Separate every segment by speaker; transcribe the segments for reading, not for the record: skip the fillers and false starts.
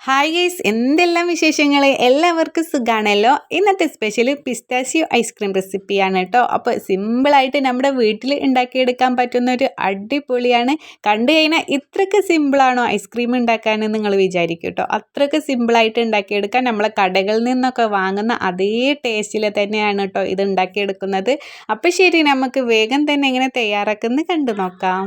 Speaker 1: Hi guys, എന്തെല്ലാം വിശേഷങ്ങൾ? എല്ലാവർക്കും സുഖാണല്ലോ. ഇന്നത്തെ സ്പെഷ്യൽ പിസ്താഷ്യോ ഐസ്ക്രീം റെസിപ്പിയാണ് കേട്ടോ. അപ്പോൾ സിമ്പിളായിട്ട് നമ്മുടെ വീട്ടിൽ ഉണ്ടാക്കിയെടുക്കാൻ പറ്റുന്ന ഒരു അടിപൊളിയാണ്. കണ്ടു കഴിഞ്ഞാൽ ഇത്രയ്ക്ക് സിമ്പിളാണോ ഐസ്ക്രീം ഉണ്ടാക്കാനെന്ന് നിങ്ങൾ വിചാരിക്കും കേട്ടോ. അത്രയ്ക്ക് സിമ്പിളായിട്ട് ഉണ്ടാക്കിയെടുക്കാൻ നമ്മളെ കടകളിൽ നിന്നൊക്കെ വാങ്ങുന്ന അതേ ടേസ്റ്റിൽ തന്നെയാണ് കേട്ടോ ഇത് ഉണ്ടാക്കിയെടുക്കുന്നത്. അപ്പോൾ ശരി, നമുക്ക് വേഗം തന്നെ എങ്ങനെ തയ്യാറാക്കുന്നത് കണ്ടു നോക്കാം.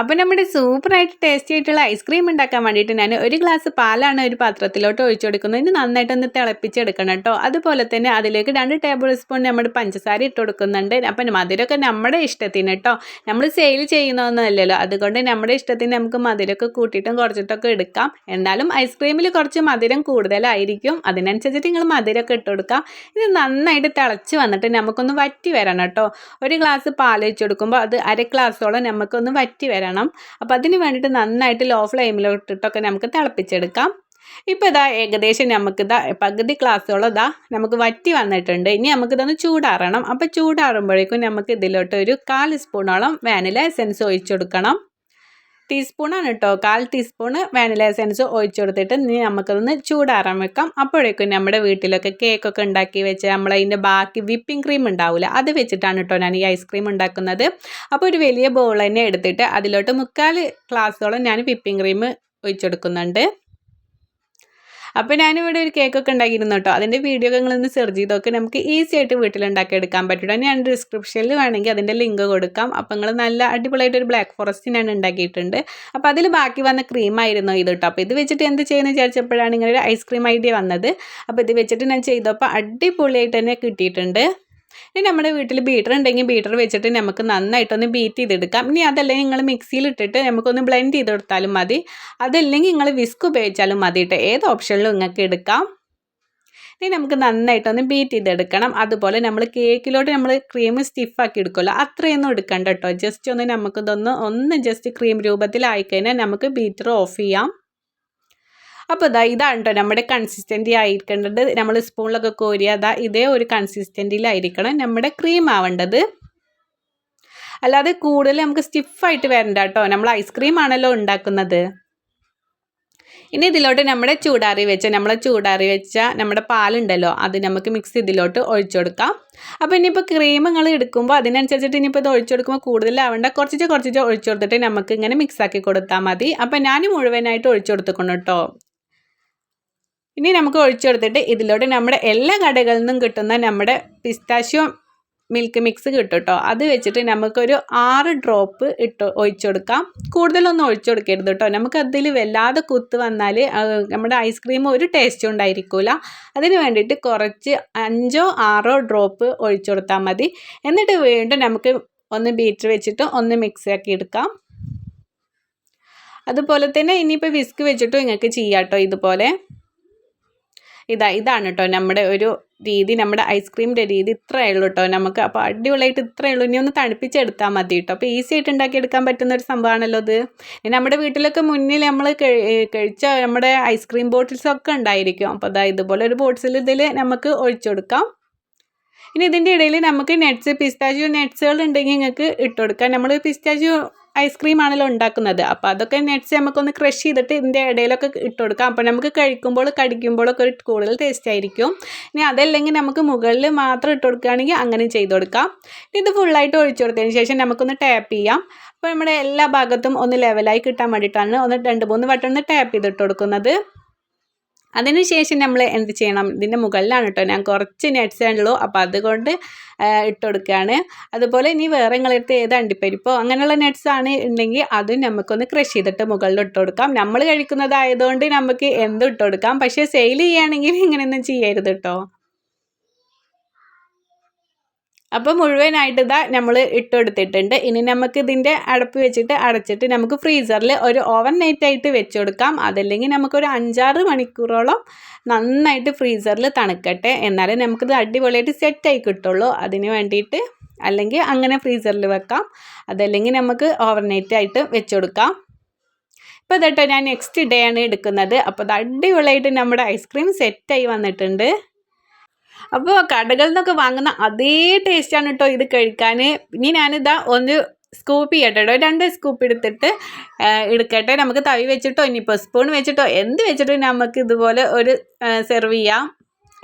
Speaker 1: അപ്പോൾ നമ്മുടെ സൂപ്പറായിട്ട് ടേസ്റ്റി ആയിട്ടുള്ള ഐസ്ക്രീം ഉണ്ടാക്കാൻ വേണ്ടിയിട്ട് ഞാൻ ഒരു ഗ്ലാസ് പാലാണ് ഒരു പാത്രത്തിലോട്ട് ഒഴിച്ചു കൊടുക്കുന്നത്. ഇനി നന്നായിട്ടൊന്ന് തിളപ്പിച്ചെടുക്കണം കേട്ടോ. അതുപോലെ തന്നെ അതിലേക്ക് 2 ടേബിൾ സ്പൂൺ നമ്മുടെ പഞ്ചസാര ഇട്ട് കൊടുക്കുന്നുണ്ട്. അപ്പം മധുരമൊക്കെ നമ്മുടെ ഇഷ്ടത്തിന് കേട്ടോ. നമ്മൾ സെയിൽ ചെയ്യുന്നതൊന്നുമല്ലല്ലോ, അതുകൊണ്ട് നമ്മുടെ ഇഷ്ടത്തിന് നമുക്ക് മധുരമൊക്കെ കൂട്ടിയിട്ടും കുറച്ചിട്ടൊക്കെ എടുക്കാം. എന്നാലും ഐസ്ക്രീമിൽ കുറച്ച് മധുരം കൂടുതലായിരിക്കും, അതിനനുസരിച്ചിട്ട് നിങ്ങൾ മധുരമൊക്കെ ഇട്ട് കൊടുക്കാം. ഇത് നന്നായിട്ട് തിളച്ച് വന്നിട്ട് നമുക്കൊന്ന് വറ്റി വരണം കേട്ടോ. ഒരു ഗ്ലാസ് പാൽ ഒഴിച്ച് കൊടുക്കുമ്പോൾ അത് 1/2 ഗ്ലാസോളം നമുക്കൊന്ന് വറ്റി വരണം. അപ്പോൾ അതിന് വേണ്ടിയിട്ട് നന്നായിട്ട് ലോ ഫ്ലെയിമിലോട്ടിട്ടൊക്കെ നമുക്ക് തിളപ്പിച്ചെടുക്കാം. ഇപ്പോൾ ഇതാ ഏകദേശം നമുക്കിതാ പകുതി ഗ്ലാസ്സോളം നമുക്ക് വറ്റി വന്നിട്ടുണ്ട്. ഇനി നമുക്കിതൊന്ന് ചൂടാറണം. അപ്പോൾ ചൂടാറുമ്പോഴേക്കും നമുക്ക് ഇതിലോട്ട് ഒരു 1/4 സ്പൂണോളം വാനില എസൻസ് ഒഴിച്ചു കൊടുക്കണം. ടീസ്പൂണാണ് കേട്ടോ, 1/4 ടീസ്പൂണ് വാനില എസൻസ് ഒഴിച്ചു കൊടുത്തിട്ട് ഇനി നമുക്കതൊന്ന് ചൂടാറാൻ വെക്കാം. അപ്പോഴേക്കും നമ്മുടെ വീട്ടിലൊക്കെ കേക്കൊക്കെ ഉണ്ടാക്കി വെച്ച് നമ്മളതിൻ്റെ ബാക്കി വിപ്പിംഗ് ക്രീം ഉണ്ടാവില്ല, അത് വെച്ചിട്ടാണ് കേട്ടോ ഞാൻ ഈ ഐസ്ക്രീം ഉണ്ടാക്കുന്നത്. അപ്പോൾ ഒരു വലിയ ബൗൾ തന്നെ എടുത്തിട്ട് അതിലോട്ട് 3/4 ഗ്ലാസ്സോളം ഞാൻ വിപ്പിംഗ് ക്രീം ഒഴിച്ചെടുക്കുന്നുണ്ട്. അപ്പോൾ ഞാനിവിടെ ഒരു കേക്കൊക്കെ ഉണ്ടാക്കിയിരുന്നു കേട്ടോ. അതിൻ്റെ വീഡിയോ ഒക്കെ നിങ്ങളൊന്ന് സെർച്ച് ചെയ്തൊക്കെ നമുക്ക് ഈസി ആയിട്ട് വീട്ടിലുണ്ടാക്കിയെടുക്കാൻ പറ്റും. ഞാൻ ഡിസ്ക്രിപ്ഷനിൽ വേണമെങ്കിൽ അതിൻ്റെ ലിങ്ക് കൊടുക്കാം. അപ്പോൾ നിങ്ങൾ നല്ല അടിപൊളിയായിട്ടൊരു ബ്ലാക്ക് ഫോറസ്റ്റ് ഞാൻ ഉണ്ടാക്കിയിട്ടുണ്ട്. അപ്പോൾ അതിൽ ബാക്കി വന്ന ക്രീമായിരുന്നു ഇത് കേട്ടോ. അപ്പോൾ ഇത് വെച്ചിട്ട് എന്ത് ചെയ്യുന്നത് വിചാരിച്ചപ്പോഴാണ് ഇങ്ങനെ ഐസ്ക്രീം ഐഡിയ വന്നത്. അപ്പോൾ ഇത് വെച്ചിട്ട് ഞാൻ ചെയ്തപ്പോൾ അടിപൊളിയായിട്ട് തന്നെ കിട്ടിയിട്ടുണ്ട്. ഇനി നമ്മുടെ വീട്ടിൽ ബീറ്റർ ഉണ്ടെങ്കിൽ ബീറ്റർ വെച്ചിട്ട് നമുക്ക് നന്നായിട്ടൊന്ന് ബീറ്റ് ചെയ്തെടുക്കാം. ഇനി അതല്ലെങ്കിൽ നിങ്ങൾ മിക്സിയിൽ ഇട്ടിട്ട് നമുക്കൊന്ന് ബ്ലെൻഡ് ചെയ്ത് കൊടുത്താലും മതി, അതല്ലെങ്കിൽ നിങ്ങൾ വിസ്ക് ഉപയോഗിച്ചാലും മതി കേട്ടോ. ഏത് ഓപ്ഷനിലും നിങ്ങൾക്ക് എടുക്കാം. ഇനി നമുക്ക് നന്നായിട്ടൊന്ന് ബീറ്റ് ചെയ്തെടുക്കണം. അതുപോലെ നമ്മൾ കേക്കിലോട്ട് നമ്മൾ ക്രീം സ്റ്റിഫാക്കി എടുക്കുമല്ലോ, അത്രയൊന്നും എടുക്കണ്ട കേട്ടോ. ജസ്റ്റ് ഒന്ന് നമുക്കിതൊന്ന് ജസ്റ്റ് ക്രീം രൂപത്തിലായിക്കഴിഞ്ഞാൽ നമുക്ക് ബീറ്റർ ഓഫ് ചെയ്യാം. അപ്പോൾ ഇതാണ് കേട്ടോ നമ്മുടെ കൺസിസ്റ്റൻറ്റി ആയിരിക്കേണ്ടത്. നമ്മൾ സ്പൂണിലൊക്കെ കോരിയാൽ ഇതേ ഒരു കൺസിസ്റ്റൻറ്റിയിലായിരിക്കണം നമ്മുടെ ക്രീം ആവേണ്ടത്. അല്ലാതെ കൂടുതൽ നമുക്ക് സ്റ്റിഫായിട്ട് വരണ്ട കേട്ടോ, നമ്മൾ ഐസ്ക്രീം ആണല്ലോ ഉണ്ടാക്കുന്നത്. ഇനി ഇതിലോട്ട് നമ്മുടെ ചൂടാറി വെച്ച നമ്മുടെ പാലുണ്ടല്ലോ, അത് നമുക്ക് മിക്സ് ഇതിലോട്ട് ഒഴിച്ചു കൊടുക്കാം. അപ്പോൾ ഇനിയിപ്പോൾ ക്രീം നിങ്ങൾ എടുക്കുമ്പോൾ അതിനനുസരിച്ചിട്ട് ഇനിയിപ്പോൾ ഇത് ഒഴിച്ചു കൊടുക്കുമ്പോൾ കൂടുതലാവേണ്ട, കുറച്ച് ഒഴിച്ചു കൊടുത്തിട്ട് നമുക്ക് ഇങ്ങനെ മിക്സാക്കി കൊടുത്താൽ മതി. അപ്പോൾ ഞാൻ മുഴുവനായിട്ട് ഒഴിച്ചു കൊടുത്തിക്കണം കേട്ടോ. ഇനി നമുക്ക് ഒഴിച്ചു കൊടുത്തിട്ട് ഇതിലോട്ട് നമ്മുടെ എല്ലാ കടകളിൽ നിന്നും കിട്ടുന്ന നമ്മുടെ പിസ്താഷ്യോ മിൽക്ക് മിക്സ് കിട്ടും കേട്ടോ. അത് വെച്ചിട്ട് നമുക്കൊരു 6 ഡ്രോപ്പ് ഒഴിച്ചു കൊടുക്കാം. കൂടുതലൊന്നും ഒഴിച്ചു കൊടുക്കരുത് കേട്ടോ. നമുക്കതിൽ വല്ലാതെ കുത്ത് വന്നാൽ നമ്മുടെ ഐസ്ക്രീം ഒരു ടേസ്റ്റും ഉണ്ടായിരിക്കില്ല. അതിന് വേണ്ടിയിട്ട് കുറച്ച് 5 or 6 ഡ്രോപ്പ് ഒഴിച്ചു കൊടുത്താൽ മതി. എന്നിട്ട് വീണ്ടും നമുക്ക് ഒന്ന് ബീറ്റർ വെച്ചിട്ട് ഒന്ന് മിക്സ് ആക്കി എടുക്കാം. അതുപോലെ തന്നെ ഇനിയിപ്പോൾ വിസ്ക് വെച്ചിട്ടും നിങ്ങൾക്ക് ചെയ്യാം കേട്ടോ. ഇതുപോലെ ഇതാണ് കേട്ടോ നമ്മുടെ ഒരു രീതി, നമ്മുടെ ഐസ്ക്രീമിൻ്റെ രീതി ഇത്രയേ ഉള്ളൂ കേട്ടോ നമുക്ക്. അപ്പോൾ അടിപൊളിയായിട്ട് ഇത്രയേ ഉള്ളൂ. ഇനി ഒന്ന് തണുപ്പിച്ചെടുത്താൽ മതി കേട്ടോ. അപ്പോൾ ഈസി ആയിട്ട് ഉണ്ടാക്കിയെടുക്കാൻ പറ്റുന്ന ഒരു സംഭവമാണല്ലോ ഇത്. നമ്മുടെ വീട്ടിലൊക്കെ മുന്നിൽ നമ്മൾ കഴിച്ച നമ്മുടെ ഐസ്ക്രീം ബോട്ടിൽസൊക്കെ ഉണ്ടായിരിക്കും. അപ്പോൾ ഇതുപോലെ ഒരു ബോട്ടിൽ ഇതിൽ നമുക്ക് ഒഴിച്ചു കൊടുക്കാം. ഇനി ഇതിൻ്റെ ഇടയിൽ നമുക്ക് പിസ്താഷ്യോ നട്ട്സുകൾ ഉണ്ടെങ്കിൽ നിങ്ങൾക്ക് ഇട്ട് കൊടുക്കാം. നമ്മൾ പിസ്താഷ്യോ ഐസ്ക്രീം ആണല്ലോ ഉണ്ടാക്കുന്നത്, അപ്പോൾ അതൊക്കെ നട്ട്സ് നമുക്കൊന്ന് ക്രഷ് ചെയ്തിട്ട് ഇതിൻ്റെ ഇടയിലൊക്കെ ഇട്ട് കൊടുക്കാം. അപ്പോൾ നമുക്ക് കടിക്കുമ്പോഴൊക്കെ ഒരു കൂടുതൽ ടേസ്റ്റ് ആയിരിക്കും. ഇനി അതല്ലെങ്കിൽ നമുക്ക് മുകളിൽ മാത്രം ഇട്ട് കൊടുക്കുകയാണെങ്കിൽ അങ്ങനെ ചെയ്ത് കൊടുക്കാം. ഇത് ഫുള്ളായിട്ട് ഒഴിച്ചു കൊടുത്തതിന് ശേഷം നമുക്കൊന്ന് ടാപ്പ് ചെയ്യാം. അപ്പോൾ നമ്മുടെ എല്ലാ ഭാഗത്തും ഒന്ന് ലെവലായി കിട്ടാൻ വേണ്ടിയിട്ടാണ് 2-3 വട്ടം ഒന്ന് ടാപ്പ് ചെയ്തിട്ട് കൊടുക്കുന്നത്. അതിനുശേഷം നമ്മൾ എന്ത് ചെയ്യണം, ഇതിൻ്റെ മുകളിലാണ് കേട്ടോ ഞാൻ കുറച്ച് നട്ട്സ് ഉള്ളൂ, അപ്പോൾ അതുകൊണ്ട് ഇട്ട് കൊടുക്കുകയാണ്. അതുപോലെ ഇനി വേറെ നിങ്ങളടുത്ത് ഏത് അണ്ടിപ്പരിപ്പോ അങ്ങനെയുള്ള നട്ട്സ് ആണ് ഉണ്ടെങ്കിൽ അതും നമുക്കൊന്ന് ക്രഷ് ചെയ്തിട്ട് മുകളിൽ ഇട്ട് കൊടുക്കാം. നമ്മൾ കഴിക്കുന്നതായതുകൊണ്ട് നമുക്ക് എന്തും ഇട്ട് കൊടുക്കാം. പക്ഷേ സെയിൽ ചെയ്യുകയാണെങ്കിൽ ഇങ്ങനെയൊന്നും ചെയ്യരുത് കേട്ടോ. അപ്പോൾ മുഴുവനായിട്ട് നമ്മൾ ഇട്ട് കൊടുത്തിട്ടുണ്ട്. ഇനി നമുക്ക് ഇതിൻ്റെ അടപ്പ് വെച്ചിട്ട് അടച്ചിട്ട് നമുക്ക് ഫ്രീസറിൽ ഒരു ഓവർ നൈറ്റായിട്ട് വെച്ച് കൊടുക്കാം. അതല്ലെങ്കിൽ നമുക്കൊരു 5-6 മണിക്കൂറോളം നന്നായിട്ട് ഫ്രീസറിൽ തണുക്കട്ടെ, എന്നാലേ നമുക്കിത് അടിപൊളിയായിട്ട് സെറ്റായി കിട്ടുള്ളൂ. അതിന് വേണ്ടിയിട്ട് അല്ലെങ്കിൽ അങ്ങനെ ഫ്രീസറിൽ വെക്കാം, അതല്ലെങ്കിൽ നമുക്ക് ഓവർ നൈറ്റായിട്ട് വെച്ച് കൊടുക്കാം. ഇപ്പോൾ ഇതട്ടോ ഞാൻ നെക്സ്റ്റ് ഡേ ആണ് എടുക്കുന്നത്. അപ്പോൾ അത് അടിപൊളിയായിട്ട് നമ്മുടെ ഐസ്ക്രീം സെറ്റായി വന്നിട്ടുണ്ട്. അപ്പോൾ കടകളിൽ നിന്നൊക്കെ വാങ്ങുന്ന അതേ ടേസ്റ്റാണ് കേട്ടോ ഇത് കഴിക്കാൻ. ഇനി ഞാനിതാ ഒന്ന് സ്കൂപ്പ് ചെയ്യട്ടെ കേട്ടോ. 2 സ്കൂപ്പ് എടുത്തിട്ട് എടുക്കട്ടെ. നമുക്ക് തവി വെച്ചിട്ടോ ഇനിയിപ്പോൾ സ്പൂൺ വെച്ചിട്ടോ എന്ത് വെച്ചിട്ടോ നമുക്ക് ഇതുപോലെ ഒരു സെർവ് ചെയ്യാം.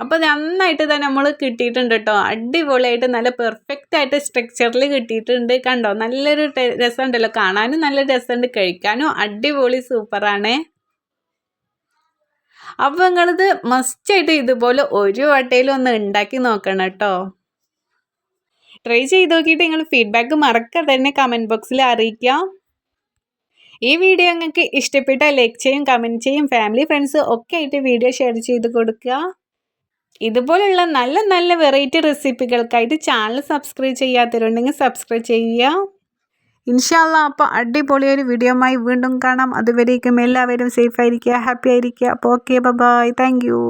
Speaker 1: അപ്പോൾ നന്നായിട്ട് തന്നെ നമ്മൾ കിട്ടിയിട്ടുണ്ട് കേട്ടോ. അടിപൊളിയായിട്ട് നല്ല പെർഫെക്റ്റ് ആയിട്ട് സ്ട്രക്ചറിൽ കിട്ടിയിട്ടുണ്ട്. കണ്ടോ നല്ലൊരു രസമുണ്ടല്ലോ, കാണാനും നല്ല രസമുണ്ട്, കഴിക്കാനും അടിപൊളി സൂപ്പറാണ്. അപ്പോൾ നിങ്ങളിത് മസ്റ്റായിട്ട് ഇതുപോലെ ഒരു വട്ടയിലും ഒന്ന് ഉണ്ടാക്കി നോക്കണം കേട്ടോ. ട്രൈ ചെയ്ത് നോക്കിയിട്ട് നിങ്ങൾ ഫീഡ്ബാക്ക് മറക്കാതെ തന്നെ കമൻറ്റ് ബോക്സിൽ അറിയിക്കാം. ഈ വീഡിയോ നിങ്ങൾക്ക് ഇഷ്ടപ്പെട്ടാൽ ലൈക്ക് ചെയ്യും, കമൻറ്റ് ചെയ്യും, ഫാമിലി ഫ്രണ്ട്സ് ഒക്കെ ആയിട്ട് വീഡിയോ ഷെയർ ചെയ്ത് കൊടുക്കുക. ഇതുപോലുള്ള നല്ല നല്ല വെറൈറ്റി റെസിപ്പികൾക്കായിട്ട് ചാനൽ സബ്സ്ക്രൈബ് ചെയ്യാത്തവരുണ്ടെങ്കിൽ സബ്സ്ക്രൈബ് ചെയ്യുക. ഇൻഷാ അല്ലാഹ് അപ്പോൾ അടിപൊളി ഒരു വീഡിയോയുമായി വീണ്ടും കാണാം. അതുവരേക്കും എല്ലാവരും സേഫ് ആയിരിക്കുക, ഹാപ്പി ആയിരിക്കുക. അപ്പോൾ ഓക്കെ, ബൈ, താങ്ക് യു.